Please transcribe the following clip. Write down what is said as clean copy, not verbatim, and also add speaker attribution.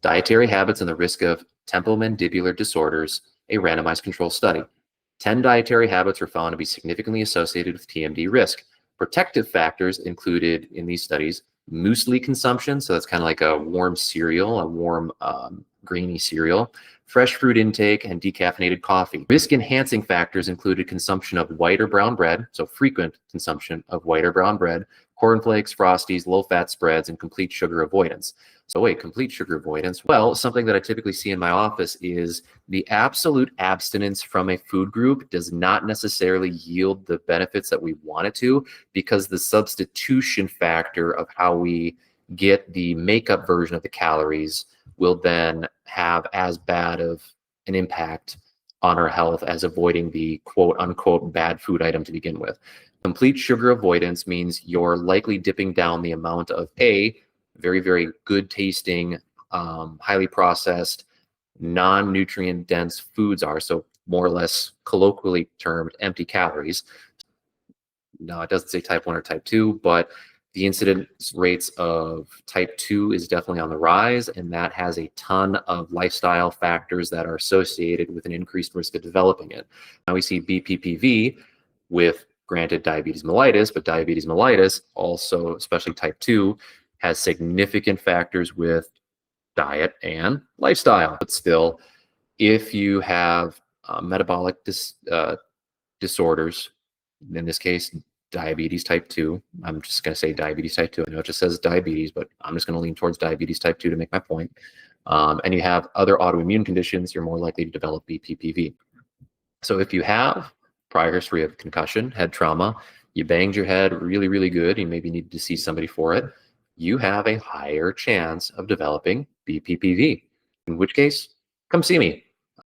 Speaker 1: Dietary Habits and the Risk of Temporomandibular Disorders, a randomized control study. 10 dietary habits were found to be significantly associated with TMD risk. Protective factors included in these studies: muesli consumption, so that's kind of like a warm cereal, a warm grainy cereal, fresh fruit intake, and decaffeinated coffee. Risk-enhancing factors included consumption of white or brown bread, so frequent consumption of white or brown bread, cornflakes, Frosties, low-fat spreads, and complete sugar avoidance. So wait, complete sugar avoidance. Well, something that I typically see in my office is the absolute abstinence from a food group does not necessarily yield the benefits that we want it to, because the substitution factor of how we get the makeup version of the calories will then have as bad of an impact on our health as avoiding the quote unquote bad food item to begin with. Complete sugar avoidance means you're likely dipping down the amount of very, very good tasting, highly processed, non-nutrient dense foods are, so more or less colloquially termed empty calories. No, it doesn't say type 1 or type 2, but the incidence rates of type 2 is definitely on the rise, and that has a ton of lifestyle factors that are associated with an increased risk of developing it. Now we see BPPV with, granted, diabetes mellitus, but diabetes mellitus also, especially type 2, has significant factors with diet and lifestyle. But still, if you have metabolic disorders, in this case, diabetes type 2, I'm just going to say diabetes type 2. I know it just says diabetes, but I'm just going to lean towards diabetes type 2 to make my point. And you have other autoimmune conditions, you're more likely to develop BPPV. So if you have prior history of concussion, head trauma, you banged your head really, really good, you maybe need to see somebody for it, you have a higher chance of developing BPPV, in which case, come see me.